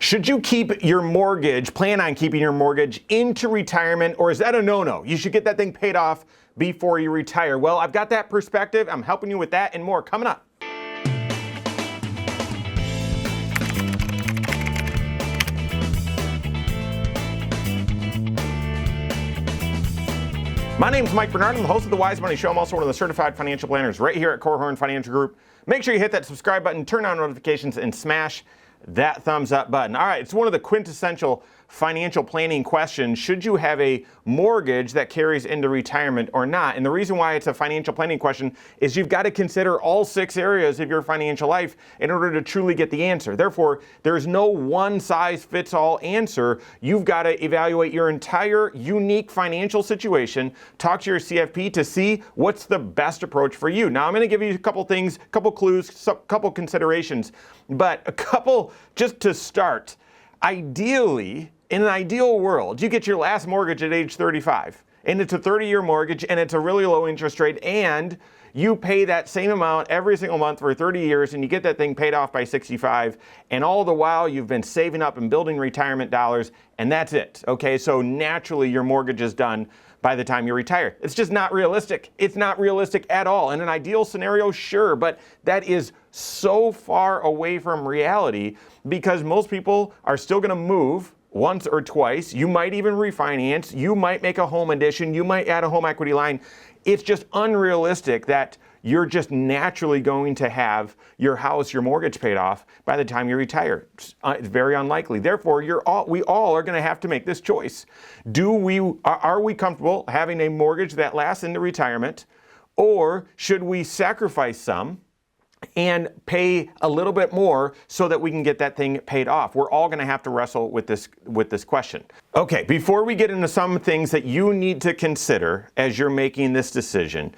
Should you keep your mortgage, plan on keeping your mortgage into retirement, or is that a no-no? You should get that thing paid off before you retire. Well, I've got that perspective. I'm helping you with that and more coming up. My name is Mike Bernard. I'm the host of The Wise Money Show. I'm also one of the certified financial planners right here at Korhorn Financial Group. Make sure you hit that subscribe button, turn on notifications, and smash that thumbs up button. All right, it's one of the quintessential financial planning questions. Should you have a mortgage that carries into retirement or not? And the reason why it's a financial planning question is you've got to consider all 6 areas of your financial life in order to truly get the answer. Therefore, there's no one-size-fits-all answer. You've got to evaluate your entire unique financial situation, talk to your CFP to see what's the best approach for you. Now, I'm going to give you a couple things, a couple clues, a couple considerations, but a couple just to start. Ideally, in an ideal world, you get your last mortgage at age 35, and it's a 30-year mortgage, and it's a really low interest rate, and you pay that same amount every single month for 30 years, and you get that thing paid off by 65, and all the while you've been saving up and building retirement dollars, and that's it, okay? So naturally, your mortgage is done by the time you retire. It's just not realistic. It's not realistic at all. In an ideal scenario, sure, but that is so far away from reality because most people are still going to move once or twice. You might even refinance. You might make a home addition. You might add a home equity line. It's just unrealistic that you're just naturally going to have your house, your mortgage paid off by the time you retire. It's very unlikely. Therefore, we all are going to have to make this choice. Are we comfortable having a mortgage that lasts into retirement, or should we sacrifice some and pay a little bit more so that we can get that thing paid off? We're all going to have to wrestle with this question. Okay, before we get into some things that you need to consider as you're making this decision,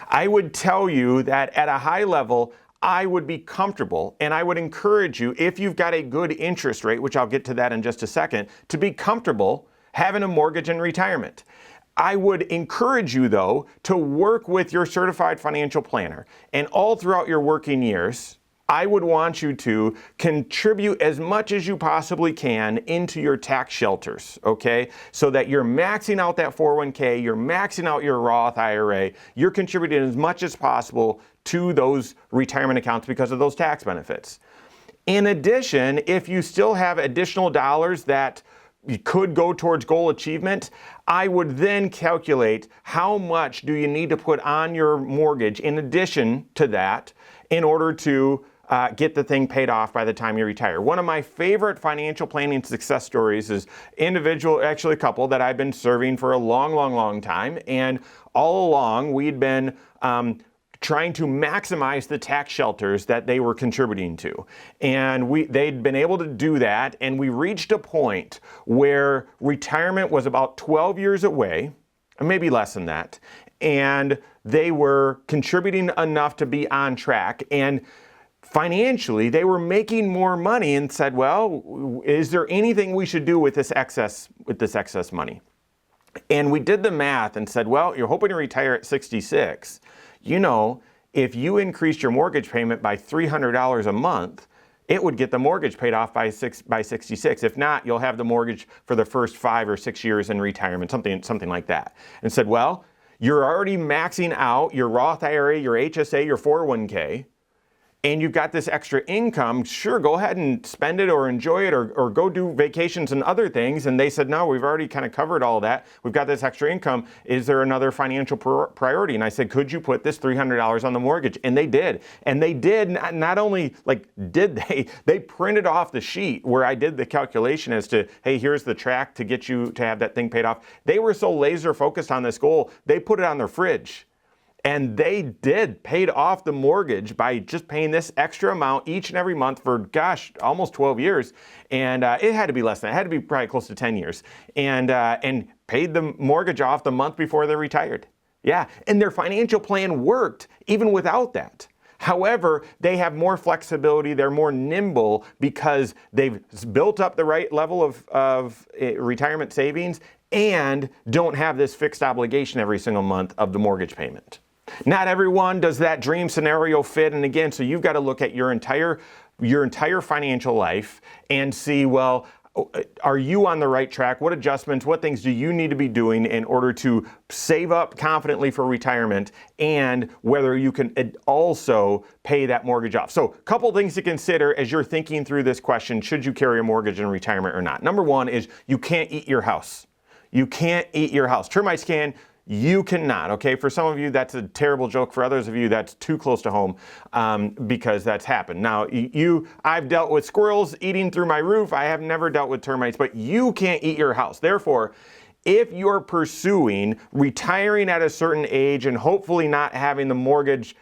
I would tell you that at a high level, I would be comfortable, and I would encourage you, if you've got a good interest rate, which I'll get to that in just a second, to be comfortable having a mortgage in retirement. I would encourage you, though, to work with your certified financial planner. And all throughout your working years, I would want you to contribute as much as you possibly can into your tax shelters, okay? So that you're maxing out that 401k, you're maxing out your Roth IRA, you're contributing as much as possible to those retirement accounts because of those tax benefits. In addition, if you still have additional dollars that you could go towards goal achievement, I would then calculate how much do you need to put on your mortgage in addition to that in order to get the thing paid off by the time you retire. One of my favorite financial planning success stories is actually a couple that I've been serving for a long time, and all along we'd been trying to maximize the tax shelters that they were contributing to. And they'd been able to do that, and we reached a point where retirement was about 12 years away, maybe less than that, and they were contributing enough to be on track. And financially, they were making more money and said, well, is there anything we should do with this excess money? And we did the math and said, well, you're hoping to retire at 66. You know, if you increased your mortgage payment by $300 a month, it would get the mortgage paid off by 66. If not, you'll have the mortgage for the first 5 or 6 years in retirement, something like that. And said, well, you're already maxing out your Roth IRA, your HSA, your 401k, and you've got this extra income, sure, go ahead and spend it or enjoy it or go do vacations and other things. And they said, no, we've already kind of covered all that. We've got this extra income. Is there another financial priority? And I said, could you put this $300 on the mortgage? And they did. And they did, not only they printed off the sheet where I did the calculation as to, hey, here's the track to get you to have that thing paid off. They were so laser focused on this goal, they put it on their fridge. And they paid off the mortgage by just paying this extra amount each and every month for, almost 12 years. And it had to be less than that. It had to be probably close to 10 years. And paid the mortgage off the month before they retired. Yeah, and their financial plan worked even without that. However, they have more flexibility. They're more nimble because they've built up the right level of retirement savings and don't have this fixed obligation every single month of the mortgage payment. Not everyone does that dream scenario fit. And again, so you've got to look at your entire your entire financial life and see, well, are you on the right track? What adjustments, what things do you need to be doing in order to save up confidently for retirement, and whether you can also pay that mortgage off? So a couple things to consider as you're thinking through this question, should you carry a mortgage in retirement or not? Number one is you can't eat your house. You can't eat your house. Termites can. You cannot, okay? For some of you, that's a terrible joke. For others of you, that's too close to home because that's happened. Now, I've dealt with squirrels eating through my roof. I have never dealt with termites, but you can't eat your house. Therefore, if you're pursuing retiring at a certain age and hopefully not having the mortgage,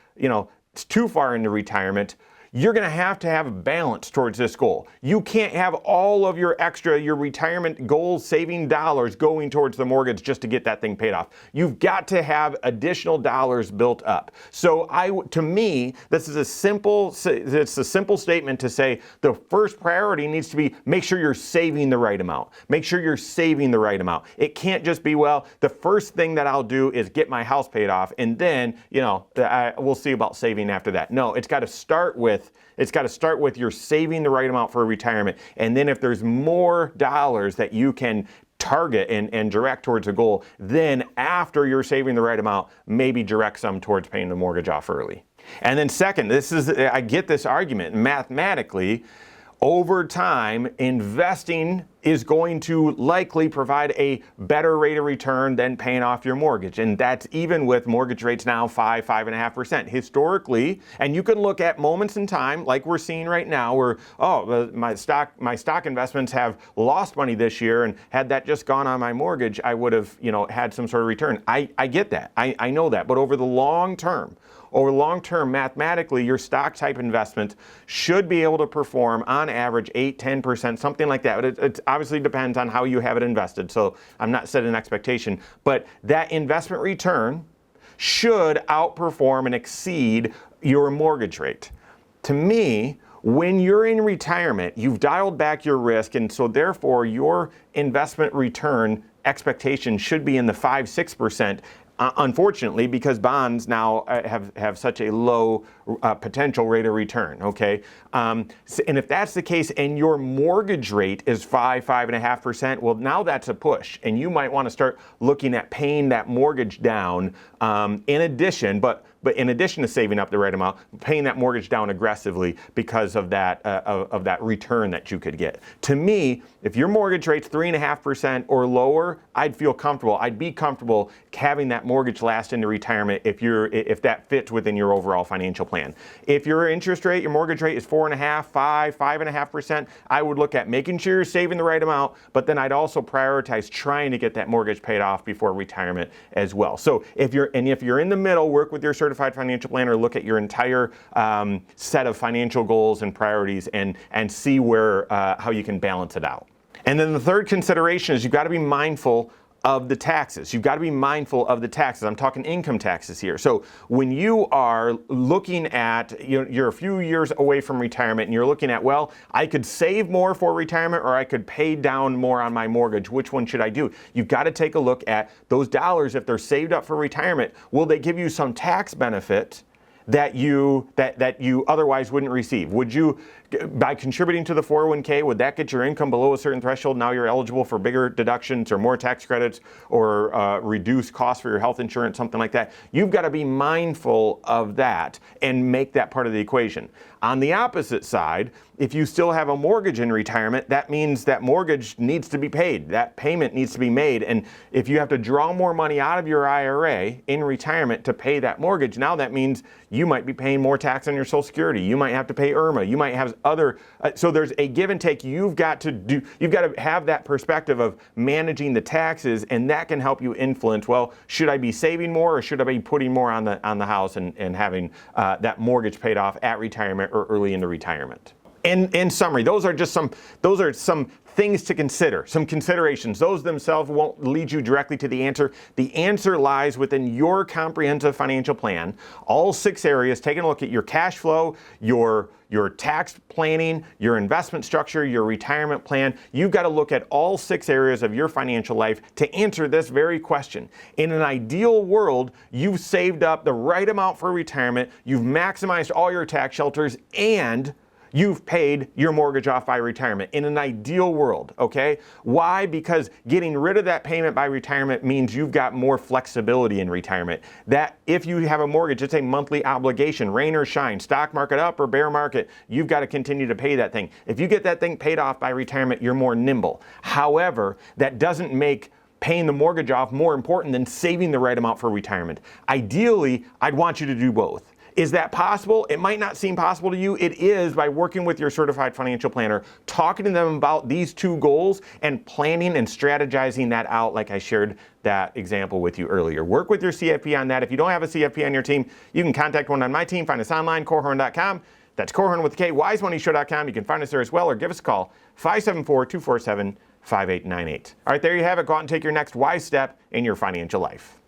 too far into retirement, you're going to have a balance towards this goal. You can't have all of your retirement goals, saving dollars going towards the mortgage just to get that thing paid off. You've got to have additional dollars built up. So to me, it's a simple statement to say the first priority needs to be make sure you're saving the right amount. Make sure you're saving the right amount. It can't just be, well, the first thing that I'll do is get my house paid off and then, we'll see about saving after that. No, it's got to start with you're saving the right amount for retirement. And then if there's more dollars that you can target and direct towards a goal, then after you're saving the right amount, maybe direct some towards paying the mortgage off early. And then second, I get this argument mathematically. Over time, investing is going to likely provide a better rate of return than paying off your mortgage. And that's even with mortgage rates now 5.5%. Historically, and you can look at moments in time like we're seeing right now where, my stock investments have lost money this year, and had that just gone on my mortgage, I would have, had some sort of return. I get that. I know that. But over the long term, mathematically, your stock type investment should be able to perform on average 8-10%, something like that. It obviously depends on how you have it invested, so I'm not setting an expectation. But that investment return should outperform and exceed your mortgage rate. To me, when you're in retirement, you've dialed back your risk, and so therefore your investment return expectation should be in the 5-6%. Unfortunately, because bonds now have such a low potential rate of return, okay? And if that's the case and your mortgage rate is 5.5%, well, now that's a push. And you might want to start looking at paying that mortgage down in addition, but in addition to saving up the right amount, paying that mortgage down aggressively because of that return that you could get. To me, if your mortgage rate's 3.5% or lower, I'd feel comfortable. I'd be comfortable having that mortgage last into retirement if that fits within your overall financial plan. If your mortgage rate is 4.5%, 5.5%, I would look at making sure you're saving the right amount, but then I'd also prioritize trying to get that mortgage paid off before retirement as well. So if you're in the middle, work with your certified financial planner, look at your entire set of financial goals and priorities and see how you can balance it out. And then the third consideration is you've got to be mindful of the taxes. You've got to be mindful of the taxes. I'm talking income taxes here. So when you are looking at, you're a few years away from retirement and you're looking at, well, I could save more for retirement or I could pay down more on my mortgage. Which one should I do? You've got to take a look at those dollars. If they're saved up for retirement, will they give you some tax benefit that you otherwise wouldn't receive? Would you, by contributing to the 401k, would that get your income below a certain threshold? Now you're eligible for bigger deductions or more tax credits or reduced costs for your health insurance, something like that. You've got to be mindful of that and make that part of the equation. On the opposite side, if you still have a mortgage in retirement, that means that mortgage needs to be paid. That payment needs to be made. And if you have to draw more money out of your IRA in retirement to pay that mortgage, now that means you might be paying more tax on your Social Security. You might have to pay IRMA. You might have other, so there's a give and take. You've got to have that perspective of managing the taxes, and that can help you influence, well, should I be saving more or should I be putting more on the house and having that mortgage paid off at retirement or early into retirement? In summary, those are some things to consider, some considerations. Those themselves won't lead you directly to the answer. The answer lies within your comprehensive financial plan. All 6 areas, taking a look at your cash flow, your tax planning, your investment structure, your retirement plan. You've got to look at all 6 areas of your financial life to answer this very question. In an ideal world, you've saved up the right amount for retirement, you've maximized all your tax shelters, and you've paid your mortgage off by retirement in an ideal world, okay? Why? Because getting rid of that payment by retirement means you've got more flexibility in retirement. That if you have a mortgage, it's a monthly obligation, rain or shine, stock market up or bear market, you've got to continue to pay that thing. If you get that thing paid off by retirement, you're more nimble. However, that doesn't make paying the mortgage off more important than saving the right amount for retirement. Ideally, I'd want you to do both. Is that possible? It might not seem possible to you. It is by working with your certified financial planner, talking to them about these two goals and planning and strategizing that out like I shared that example with you earlier. Work with your CFP on that. If you don't have a CFP on your team, you can contact one on my team. Find us online, Korhorn.com. That's Korhorn with a K, wisemoneyshow.com. You can find us there as well or give us a call, 574-247-5898. All right, there you have it. Go out and take your next wise step in your financial life.